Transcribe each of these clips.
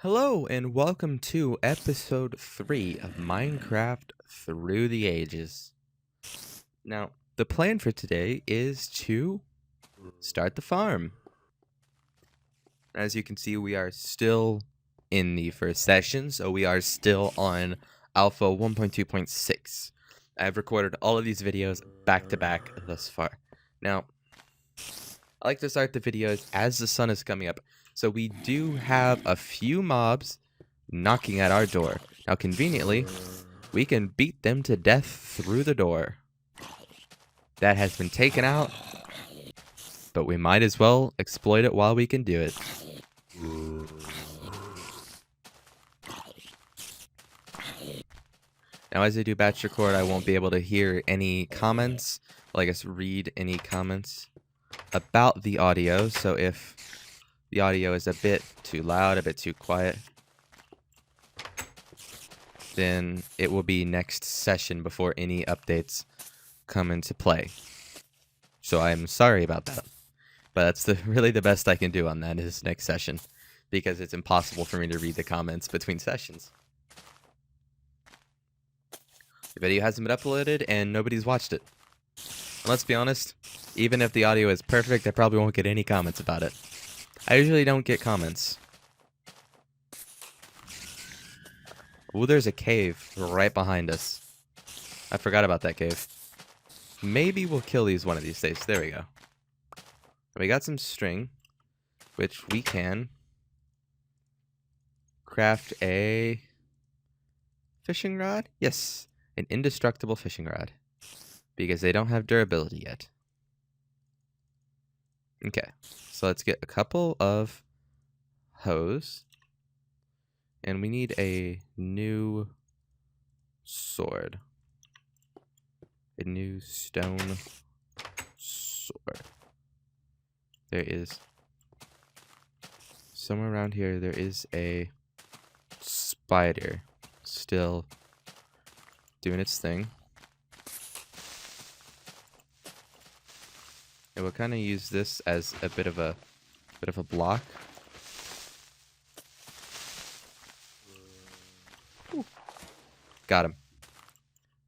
Hello and welcome to episode 3 of Minecraft Through the Ages. Now, the plan for today is to start the farm. As you can see, we are still in the first session, so we are still on Alpha 1.2.6. I've recorded all of these videos back to back thus far. Now, I like to start the videos as the sun is coming up, so we do have a few mobs knocking at our door. Now, conveniently, we can beat them to death through the door. That has been taken out, but we might as well exploit it while we can do it. Now, as I do batch record, I won't be able to hear any comments, well, I guess read any comments about the audio, so if the audio is a bit too loud, a bit too quiet, then it will be next session before any updates come into play. So I'm sorry about that. But that's really the best I can do on that is next session, because it's impossible for me to read the comments between sessions. The video hasn't been uploaded and nobody's watched it. And let's be honest, even if the audio is perfect, I probably won't get any comments about it. I usually don't get comments. Ooh, there's a cave right behind us. I forgot about that cave. Maybe we'll kill these one of these days. There we go. We got some string, which we can craft a fishing rod. Yes, an indestructible fishing rod, because they don't have durability yet. Okay, so let's get a couple of hose, and we need a new sword, a new stone sword. There is somewhere around here, there is a spider still doing its thing. And we'll kind of use this as a bit of a block. Ooh. Got him.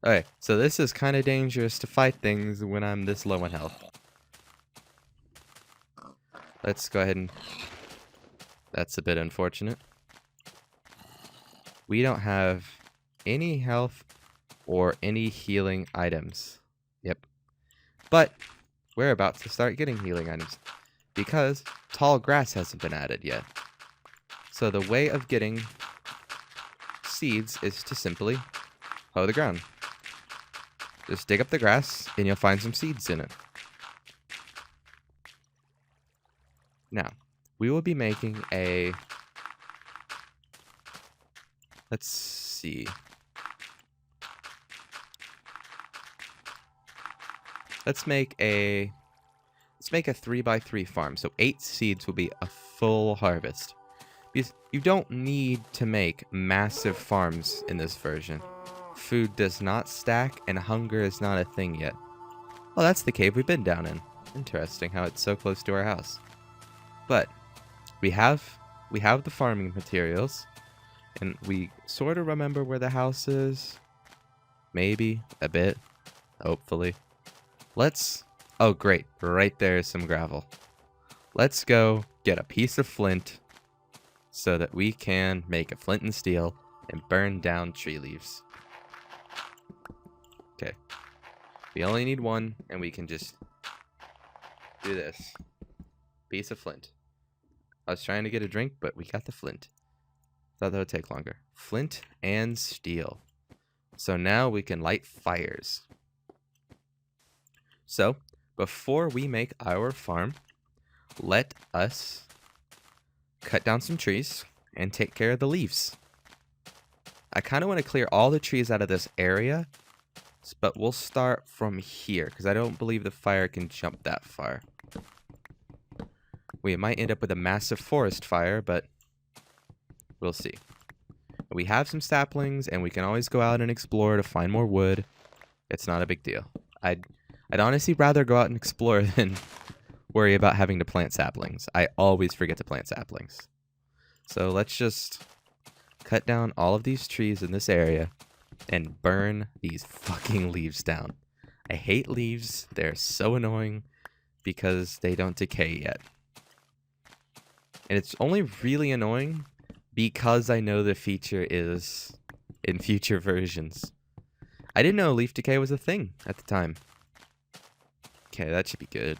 Okay, so this is kind of dangerous to fight things when I'm this low in health. Let's go ahead and... That's a bit unfortunate. We don't have any health or any healing items. Yep. But we're about to start getting healing items because tall grass hasn't been added yet. So the way of getting seeds is to simply hoe the ground. Just dig up the grass and you'll find some seeds in it. Now, we will be making a... Let's see. Let's make a 3x3 farm. So 8 seeds will be a full harvest. Because you don't need to make massive farms in this version. Food does not stack and hunger is not a thing yet. Oh, that's the cave we've been down in. Interesting how it's so close to our house. But we have the farming materials, and we sort of remember where the house is. Maybe a bit, hopefully. Oh great, right there is some gravel. Let's go get a piece of flint so that we can make a flint and steel and burn down tree leaves. Okay, we only need one and we can just do this. Piece of flint. I was trying to get a drink, but we got the flint. Thought that would take longer. Flint and steel. So now we can light fires. So, before we make our farm, let us cut down some trees and take care of the leaves. I kind of want to clear all the trees out of this area, but we'll start from here because I don't believe the fire can jump that far. We might end up with a massive forest fire, but we'll see. We have some saplings, and we can always go out and explore to find more wood. It's not a big deal. I'd honestly rather go out and explore than worry about having to plant saplings. I always forget to plant saplings. So let's just cut down all of these trees in this area and burn these fucking leaves down. I hate leaves. They're so annoying because they don't decay yet. And it's only really annoying because I know the feature is in future versions. I didn't know leaf decay was a thing at the time. Okay, that should be good.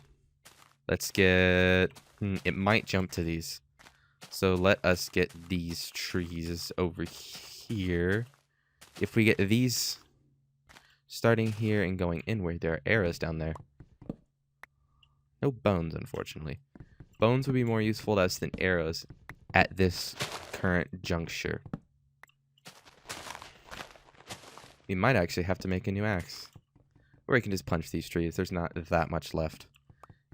Let's get... it might jump to these. So let us get these trees over here. If we get these starting here and going inward, there are arrows down there. No bones, unfortunately. Bones would be more useful to us than arrows at this current juncture. We might actually have to make a new axe. Or we can just punch these trees. There's not that much left.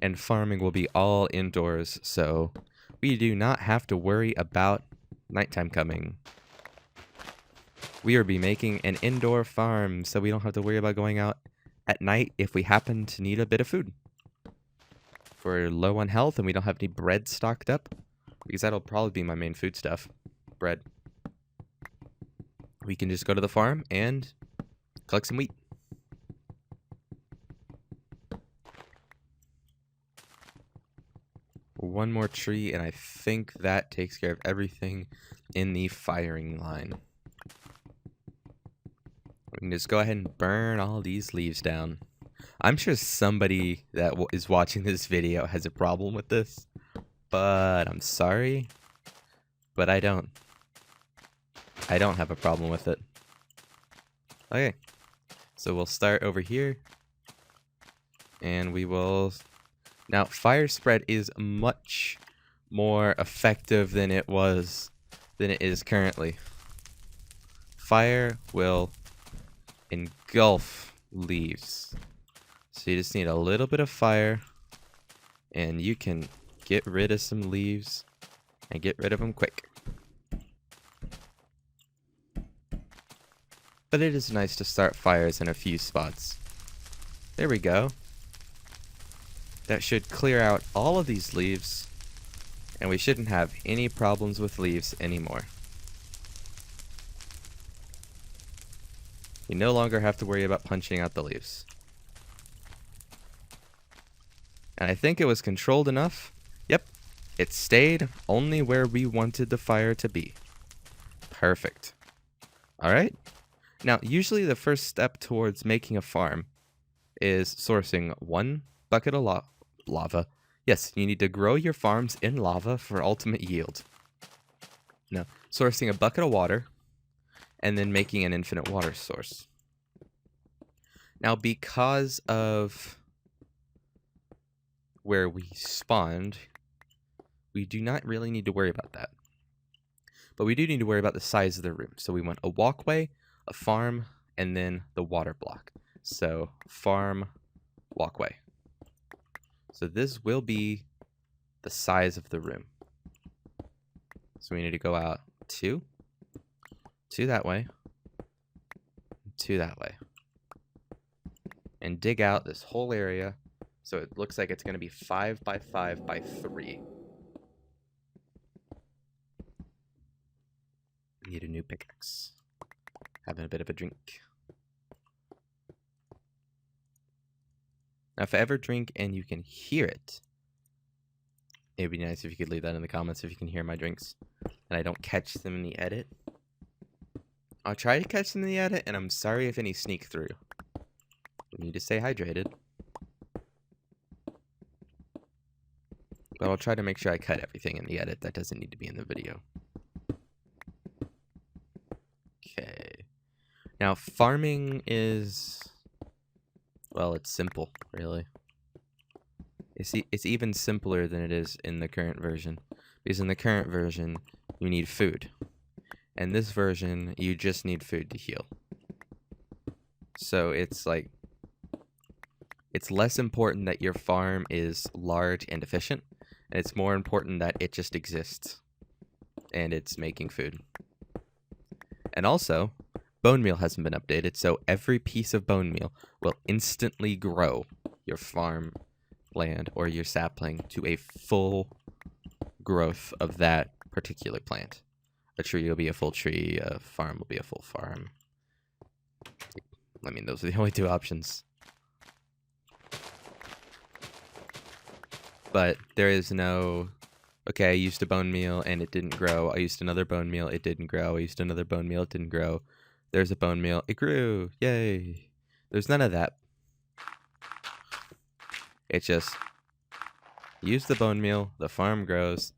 And farming will be all indoors, so we do not have to worry about nighttime coming. We will be making an indoor farm, so we don't have to worry about going out at night if we happen to need a bit of food. If we're low on health and we don't have any bread stocked up, because that'll probably be my main food stuff, bread. We can just go to the farm and collect some wheat. One more tree, and I think that takes care of everything in the firing line. We can just go ahead and burn all these leaves down. I'm sure somebody that is watching this video has a problem with this, but I'm sorry, but I don't. I don't have a problem with it. Okay, so we'll start over here, and we will... Now, fire spread is much more effective than it is currently. Fire will engulf leaves. So you just need a little bit of fire, and you can get rid of some leaves, and get rid of them quick. But it is nice to start fires in a few spots. There we go. That should clear out all of these leaves, and we shouldn't have any problems with leaves anymore. We no longer have to worry about punching out the leaves. And I think it was controlled enough. Yep, it stayed only where we wanted the fire to be. Perfect. Alright. Now, usually the first step towards making a farm is sourcing 1 bucket of lava. Yes, you need to grow your farms in lava for ultimate yield. Now, sourcing a bucket of water, and then making an infinite water source. Now, because of where we spawned, we do not really need to worry about that. But we do need to worry about the size of the room. So we want a walkway, a farm, and then the water block. So farm, walkway. So this will be the size of the room. So we need to go out 2 that way, 2 that way. And dig out this whole area so it looks like it's going to be 5 by 5 by 3. Need a new pickaxe. Having a bit of a drink. Now, if I ever drink and you can hear it, it would be nice if you could leave that in the comments if you can hear my drinks and I don't catch them in the edit. I'll try to catch them in the edit, and I'm sorry if any sneak through. We need to stay hydrated. But I'll try to make sure I cut everything in the edit that doesn't need to be in the video. Okay. Now, farming is... well, it's simple, really. It's even simpler than it is in the current version. Because in the current version, you need food. And this version, you just need food to heal. So it's like... it's less important that your farm is large and efficient. And it's more important that it just exists. And it's making food. And also, bone meal hasn't been updated, so every piece of bone meal will instantly grow your farm land or your sapling to a full growth of that particular plant. A tree will be a full tree, a farm will be a full farm. I mean, those are the only two options. But there is no, okay, I used a bone meal and it didn't grow. I used another bone meal, it didn't grow. I used another bone meal, it didn't grow. There's a bone meal, it grew. Yay. There's none of that. It's just, use the bone meal, the farm grows,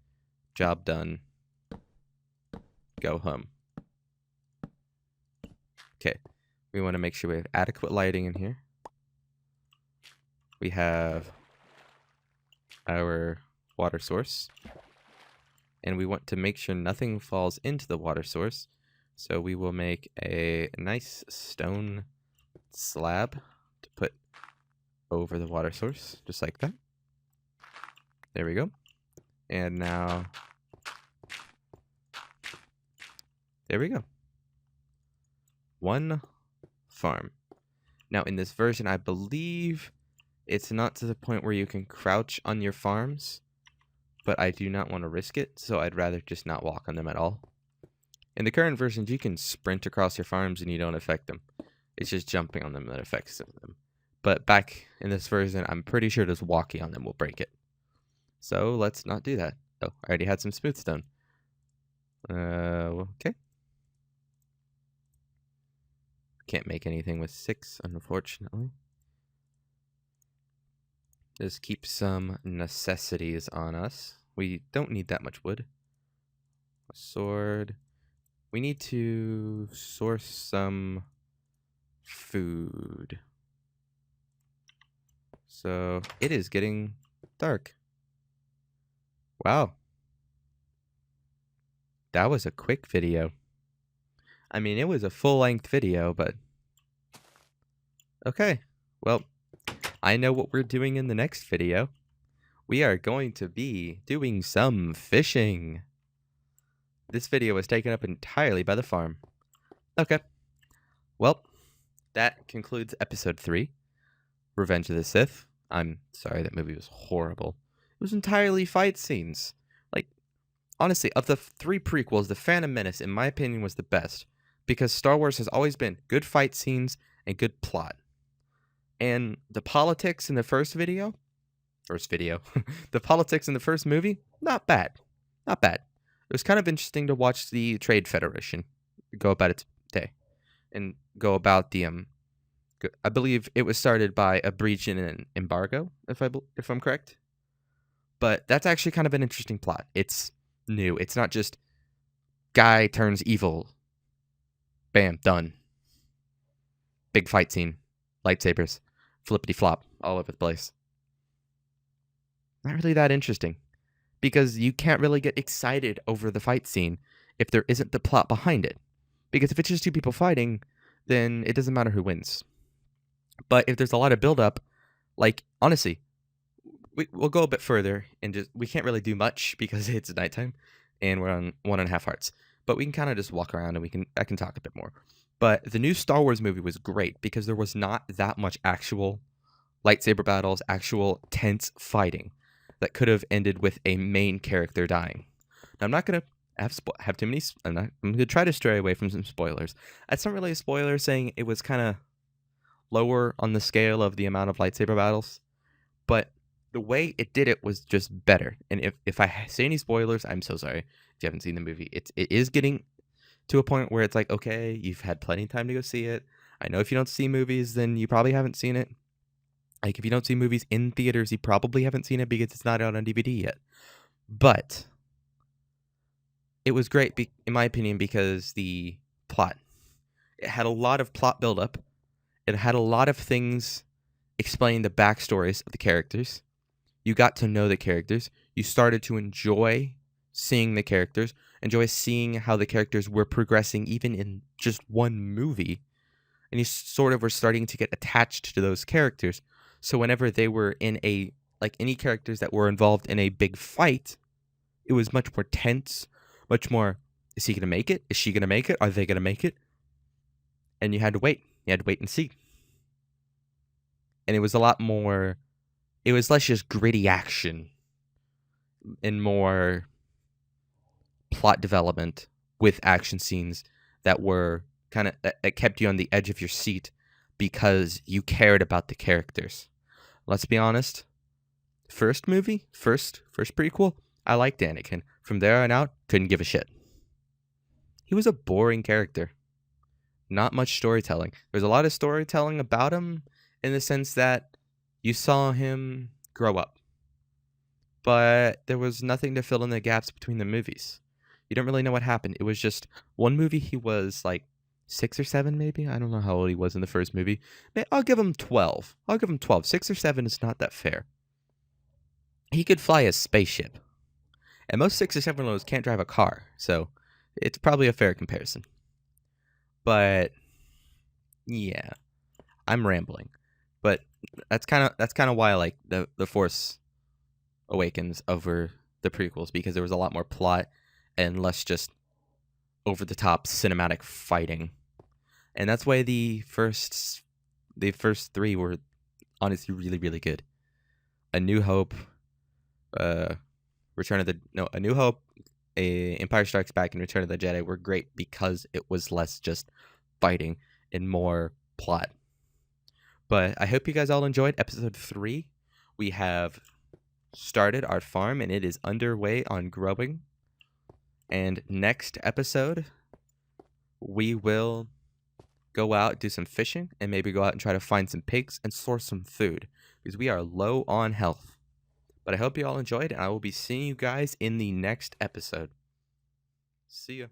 job done. Go home. Okay, we want to make sure we have adequate lighting in here. We have our water source, and we want to make sure nothing falls into the water source, so we will make a nice stone slab to put over the water source, just like that. There we go. And now, there we go. One farm. Now in this version, I believe it's not to the point where you can crouch on your farms, but I do not want to risk it, so I'd rather just not walk on them at all. In the current versions, you can sprint across your farms and you don't affect them. It's just jumping on them that affects them. But back in this version, I'm pretty sure just walking on them will break it. So let's not do that. Oh, I already had some smooth stone. Okay. Can't make anything with 6, unfortunately. Just keep some necessities on us. We don't need that much wood. A sword. We need to source some food. So it is getting dark. Wow. That was a quick video. I mean, it was a full-length video, but okay. Well, I know what we're doing in the next video. We are going to be doing some fishing. This video was taken up entirely by the farm. Okay. Well, that concludes episode 3, Revenge of the Sith. I'm sorry, that movie was horrible. It was entirely fight scenes. Like, honestly, of the 3 prequels, The Phantom Menace, in my opinion, was the best. Because Star Wars has always been good fight scenes and good plot. And the politics in the first video, the politics in the first movie, not bad. Not bad. It was kind of interesting to watch the Trade Federation go about its day. And go about the, I believe it was started by a breach in an embargo, if I'm correct. But that's actually kind of an interesting plot. It's new. It's not just guy turns evil. Bam, done. Big fight scene. Lightsabers. Flippity flop. All over the place. Not really that interesting. Because you can't really get excited over the fight scene if there isn't the plot behind it. Because if it's just 2 people fighting, then it doesn't matter who wins. But if there's a lot of build-up, like, honestly, we'll go a bit further and just, we can't really do much because it's nighttime and we're on 1.5 hearts. But we can kind of just walk around and I can talk a bit more. But the new Star Wars movie was great because there was not that much actual lightsaber battles, actual tense fighting that could have ended with a main character dying. Now, I'm not going to have too many, I'm going to try to stray away from some spoilers. That's not really a spoiler, saying it was kind of lower on the scale of the amount of lightsaber battles, but the way it did it was just better. And if I say any spoilers, I'm so sorry if you haven't seen the movie. It is getting to a point where it's like, okay, you've had plenty of time to go see it. I know if you don't see movies, then you probably haven't seen it. Like, if you don't see movies in theaters, you probably haven't seen it because it's not out on DVD yet. But it was great, in my opinion, because the plot. It had a lot of plot buildup. It had a lot of things explaining the backstories of the characters. You got to know the characters. You started to enjoy seeing the characters, enjoy seeing how the characters were progressing even in just one movie. And you sort of were starting to get attached to those characters. So whenever they were in any characters that were involved in a big fight, it was much more tense, much more, is he going to make it? Is she going to make it? Are they going to make it? And you had to wait. You had to wait and see. And it was a lot more, it was less just gritty action and more plot development with action scenes that were that kept you on the edge of your seat because you cared about the characters. Let's be honest. First movie, first prequel, I liked Anakin. From there on out, couldn't give a shit. He was a boring character. Not much storytelling. There's a lot of storytelling about him in the sense that you saw him grow up. But there was nothing to fill in the gaps between the movies. You don't really know what happened. It was just one movie he was like 6 or 7 maybe. I don't know how old he was in the first movie. I'll give him 12. 6 or 7 is not that fair. He could fly a spaceship. And most 6 or 7-year-olds can't drive a car. So it's probably a fair comparison. But yeah, I'm rambling. But that's kind of why I like the Force Awakens over the prequels, because there was a lot more plot and less just over the top cinematic fighting. And that's why the first 3 were honestly really, really good. A New Hope, A New Hope, Empire Strikes Back, and Return of the Jedi were great because it was less just fighting and more plot. But I hope you guys all enjoyed episode 3. We have started our farm and it is underway on growing. And next episode, we will go out, do some fishing, and maybe go out and try to find some pigs and source some food, because we are low on health. But I hope you all enjoyed, and I will be seeing you guys in the next episode. See ya.